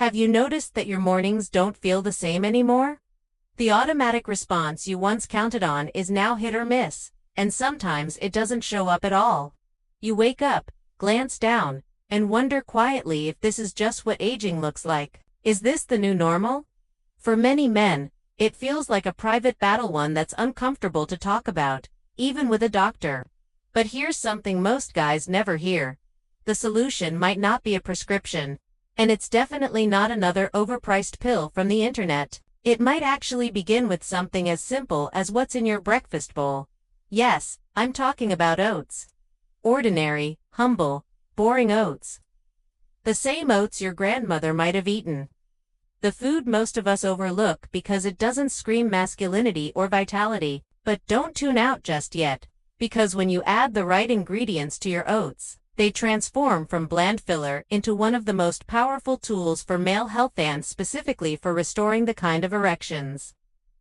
Have you noticed that your mornings don't feel the same anymore? The automatic response you once counted on is now hit or miss, and sometimes it doesn't show up at all. You wake up, glance down, and wonder quietly if this is just what aging looks like. Is this the new normal? For many men, it feels like a private battle, one that's uncomfortable to talk about, even with a doctor. But here's something most guys never hear. The solution might not be a prescription, and it's definitely not another overpriced pill from the internet. It might actually begin with something as simple as what's in your breakfast bowl. Yes, I'm talking about oats. Ordinary, humble, boring oats. The same oats your grandmother might have eaten. The food most of us overlook because it doesn't scream masculinity or vitality. But don't tune out just yet, because when you add the right ingredients to your oats, they transform from bland filler into one of the most powerful tools for male health, and specifically for restoring the kind of erections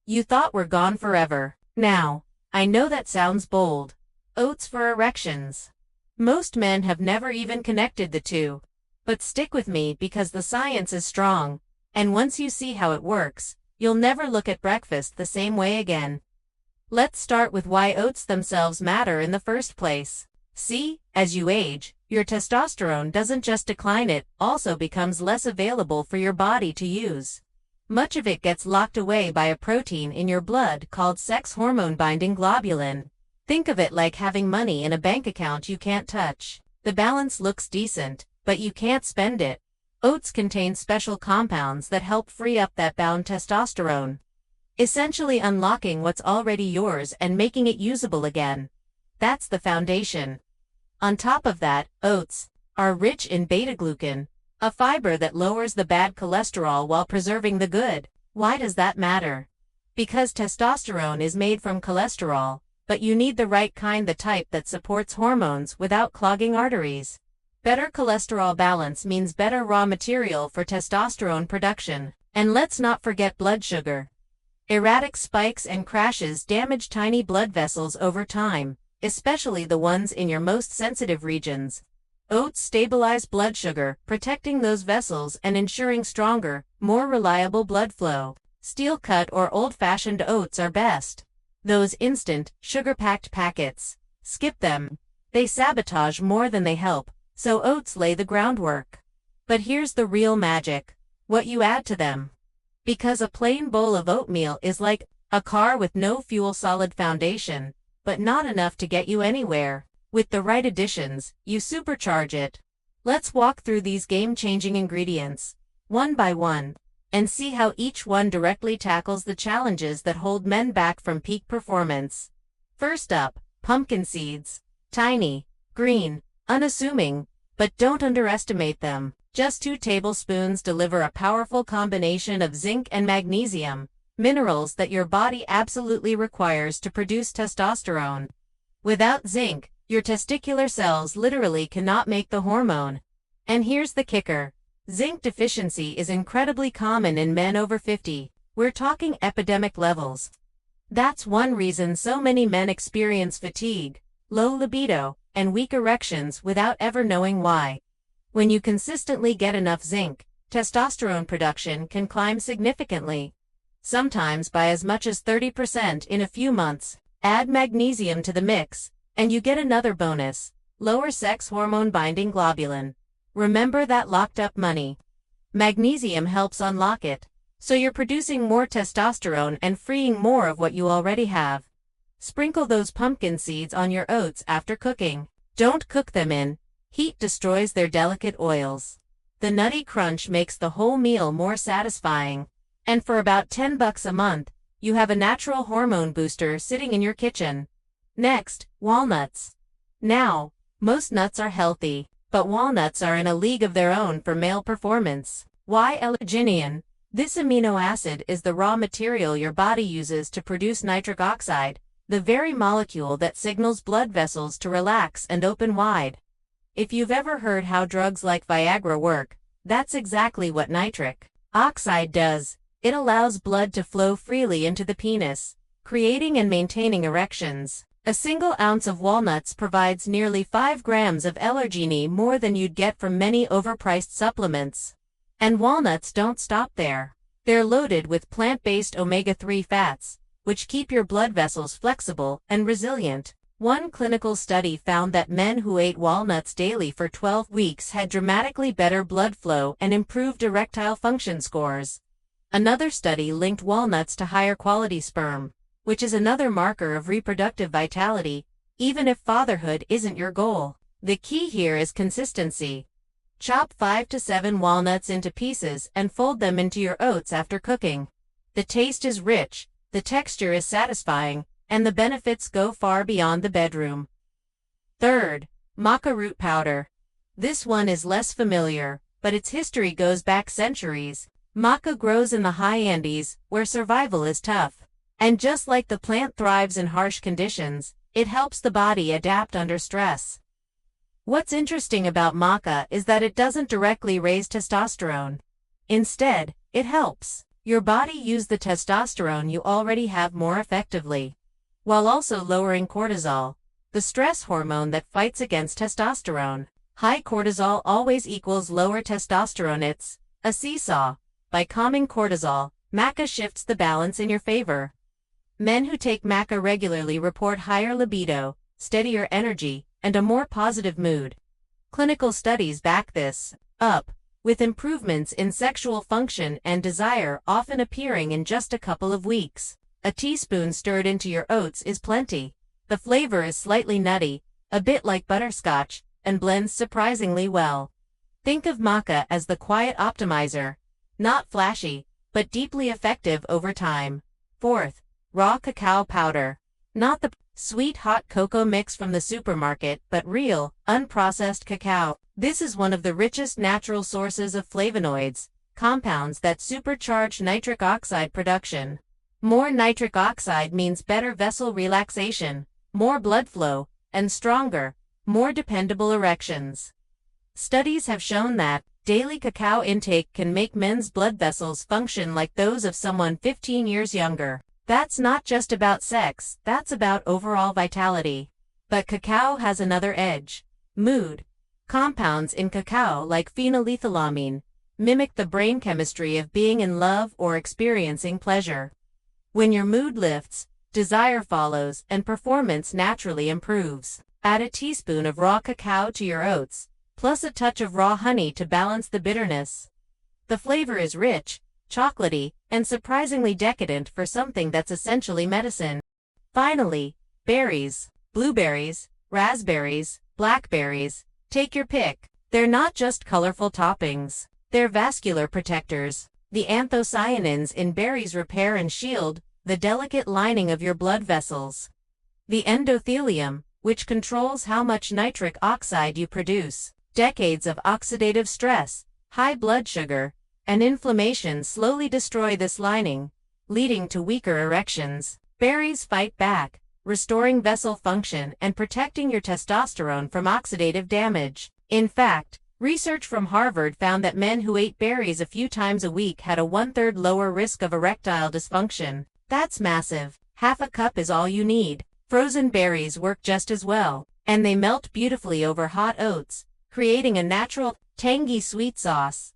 you thought were gone forever. Now, I know that sounds bold. Oats for erections. Most men have never even connected the two. But stick with me because the science is strong, and once you see how it works, you'll never look at breakfast the same way again. Let's start with why oats themselves matter in the first place. See, as you age, your testosterone doesn't just decline, it also becomes less available for your body to use. Much of it gets locked away by a protein in your blood called sex hormone-binding globulin. Think of it like having money in a bank account you can't touch. The balance looks decent, but you can't spend it. Oats contain special compounds that help free up that bound testosterone, essentially unlocking what's already yours and making it usable again. That's the foundation. On top of that, oats are rich in beta-glucan, a fiber that lowers the bad cholesterol while preserving the good. Why does that matter? Because testosterone is made from cholesterol, but you need the right kind, the type that supports hormones without clogging arteries. Better cholesterol balance means better raw material for testosterone production. And let's not forget blood sugar. Erratic spikes and crashes damage tiny blood vessels over time, especially the ones in your most sensitive regions. Oats stabilize blood sugar, protecting those vessels and ensuring stronger, more reliable blood flow. Steel-cut or old-fashioned oats are best. Those instant, sugar-packed packets, skip them. They sabotage more than they help, so oats lay the groundwork. But here's the real magic: what you add to them. Because a plain bowl of oatmeal is like a car with no fuel, solid foundation, but not enough to get you anywhere. With the right additions, you supercharge it. Let's walk through these game-changing ingredients, one by one, and see how each one directly tackles the challenges that hold men back from peak performance. First up, pumpkin seeds. Tiny, green, unassuming, but don't underestimate them. Just 2 tablespoons deliver a powerful combination of zinc and magnesium, minerals that your body absolutely requires to produce testosterone. Without zinc, your testicular cells literally cannot make the hormone. And here's the kicker: zinc deficiency is incredibly common in men over 50. We're talking epidemic levels. That's one reason so many men experience fatigue, low libido, and weak erections without ever knowing why. When you consistently get enough zinc, testosterone production can climb significantly, sometimes by as much as 30% in a few months. Add magnesium to the mix, and you get another bonus: lower sex hormone-binding globulin. Remember that locked-up money? Magnesium helps unlock it, so you're producing more testosterone and freeing more of what you already have. Sprinkle those pumpkin seeds on your oats after cooking. Don't cook them in. Heat destroys their delicate oils. The nutty crunch makes the whole meal more satisfying. And for about $10 a month, you have a natural hormone booster sitting in your kitchen. Next, walnuts. Now, most nuts are healthy, but walnuts are in a league of their own for male performance. Why L-arginine? This amino acid is the raw material your body uses to produce nitric oxide, the very molecule that signals blood vessels to relax and open wide. If you've ever heard how drugs like Viagra work, that's exactly what nitric oxide does. It allows blood to flow freely into the penis, creating and maintaining erections. A single ounce of walnuts provides nearly 5 grams of L-arginine, more than you'd get from many overpriced supplements. And walnuts don't stop there. They're loaded with plant-based omega-3 fats, which keep your blood vessels flexible and resilient. One clinical study found that men who ate walnuts daily for 12 weeks had dramatically better blood flow and improved erectile function scores. Another study linked walnuts to higher quality sperm, which is another marker of reproductive vitality, even if fatherhood isn't your goal. The key here is consistency. Chop 5 to 7 walnuts into pieces and fold them into your oats after cooking. The taste is rich, the texture is satisfying, and the benefits go far beyond the bedroom. Third, maca root powder. This one is less familiar, but its history goes back centuries. Maca grows in the high Andes, where survival is tough. And just like the plant thrives in harsh conditions, it helps the body adapt under stress. What's interesting about maca is that it doesn't directly raise testosterone. Instead, it helps your body use the testosterone you already have more effectively, while also lowering cortisol, the stress hormone that fights against testosterone. High cortisol always equals lower testosterone. It's a seesaw. By calming cortisol, maca shifts the balance in your favor. Men who take maca regularly report higher libido, steadier energy, and a more positive mood. Clinical studies back this up, with improvements in sexual function and desire often appearing in just a couple of weeks. A teaspoon stirred into your oats is plenty. The flavor is slightly nutty, a bit like butterscotch, and blends surprisingly well. Think of maca as the quiet optimizer, not flashy, but deeply effective over time. Fourth, raw cacao powder. Not the sweet hot cocoa mix from the supermarket, but real, unprocessed cacao. This is one of the richest natural sources of flavonoids, compounds that supercharge nitric oxide production. More nitric oxide means better vessel relaxation, more blood flow, and stronger, more dependable erections. Studies have shown that daily cacao intake can make men's blood vessels function like those of someone 15 years younger. That's not just about sex, that's about overall vitality. But cacao has another edge. Mood. Compounds in cacao like phenylethylamine mimic the brain chemistry of being in love or experiencing pleasure. When your mood lifts, desire follows, and performance naturally improves. Add a teaspoon of raw cacao to your oats, plus a touch of raw honey to balance the bitterness. The flavor is rich, chocolatey, and surprisingly decadent for something that's essentially medicine. Finally, berries. Blueberries, raspberries, blackberries. Take your pick. They're not just colorful toppings. They're vascular protectors. The anthocyanins in berries repair and shield the delicate lining of your blood vessels. The endothelium, which controls how much nitric oxide you produce. Decades of oxidative stress, high blood sugar, and inflammation slowly destroy this lining, leading to weaker erections. Berries fight back, restoring vessel function and protecting your testosterone from oxidative damage. In fact, research from Harvard found that men who ate berries a few times a week had a 1/3 lower risk of erectile dysfunction. That's massive. Half a cup is all you need. Frozen berries work just as well, and they melt beautifully over hot oats, creating a natural, tangy sweet sauce.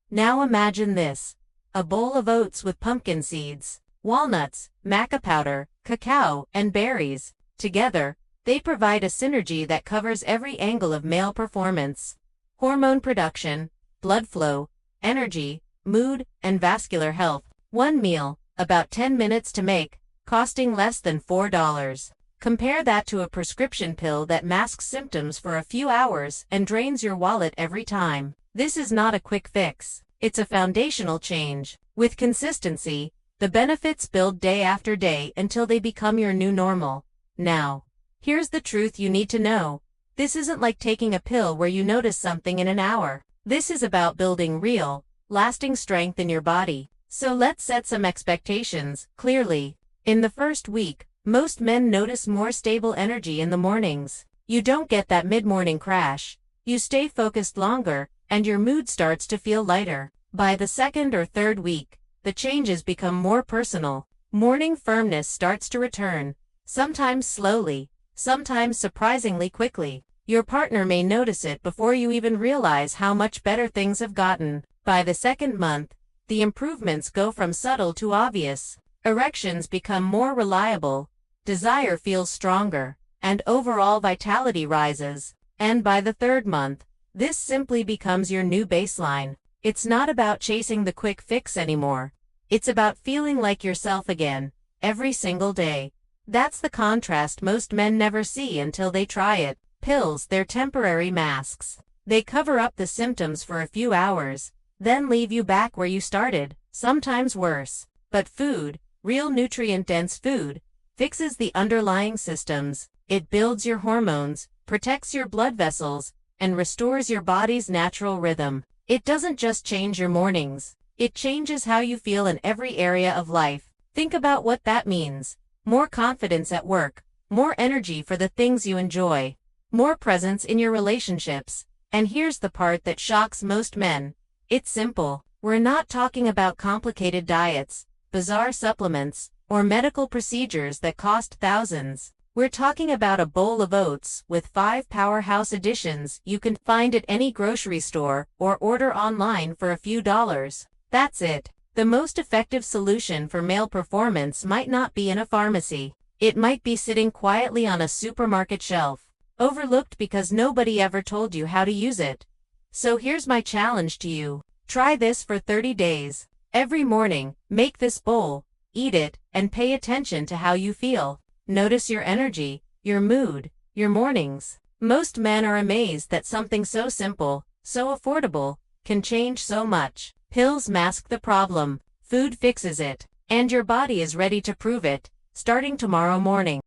Now imagine this: a bowl of oats with pumpkin seeds, walnuts, maca powder, cacao, and berries. Together, they provide a synergy that covers every angle of male performance: hormone production, blood flow, energy, mood, and vascular health. One meal, about 10 minutes to make, costing less than $4. Compare that to a prescription pill that masks symptoms for a few hours and drains your wallet every time. This is not a quick fix. It's a foundational change. With consistency, the benefits build day after day until they become your new normal. Now, here's the truth you need to know. This isn't like taking a pill where you notice something in an hour. This is about building real, lasting strength in your body. So let's set some expectations clearly. In the first week, most men notice more stable energy in the mornings. You don't get that mid-morning crash. You stay focused longer, and your mood starts to feel lighter. By the second or third week, the changes become more personal. Morning firmness starts to return, sometimes slowly, sometimes surprisingly quickly. Your partner may notice it before you even realize how much better things have gotten. By the second month, the improvements go from subtle to obvious. Erections become more reliable, desire feels stronger, and overall vitality rises. And by the third month, this simply becomes your new baseline. It's not about chasing the quick fix anymore. It's about feeling like yourself again, every single day. That's the contrast most men never see until they try it. Pills, they're temporary masks. They cover up the symptoms for a few hours, then leave you back where you started, sometimes worse. But food, real nutrient-dense food, fixes the underlying systems. It builds your hormones, protects your blood vessels, and restores your body's natural rhythm. It doesn't just change your mornings. It changes how you feel in every area of life. Think about what that means. More confidence at work, more energy for the things you enjoy, more presence in your relationships. And here's the part that shocks most men. It's simple. We're not talking about complicated diets, bizarre supplements, or medical procedures that cost thousands. We're talking about a bowl of oats with 5 powerhouse additions you can find at any grocery store or order online for a few dollars. That's it. The most effective solution for male performance might not be in a pharmacy. It might be sitting quietly on a supermarket shelf, overlooked because nobody ever told you how to use it. So here's my challenge to you. Try this for 30 days. Every morning, make this bowl, eat it, and pay attention to how you feel. Notice your energy, your mood, your mornings. Most men are amazed that something so simple, so affordable, can change so much. Pills mask the problem, food fixes it, and your body is ready to prove it, starting tomorrow morning.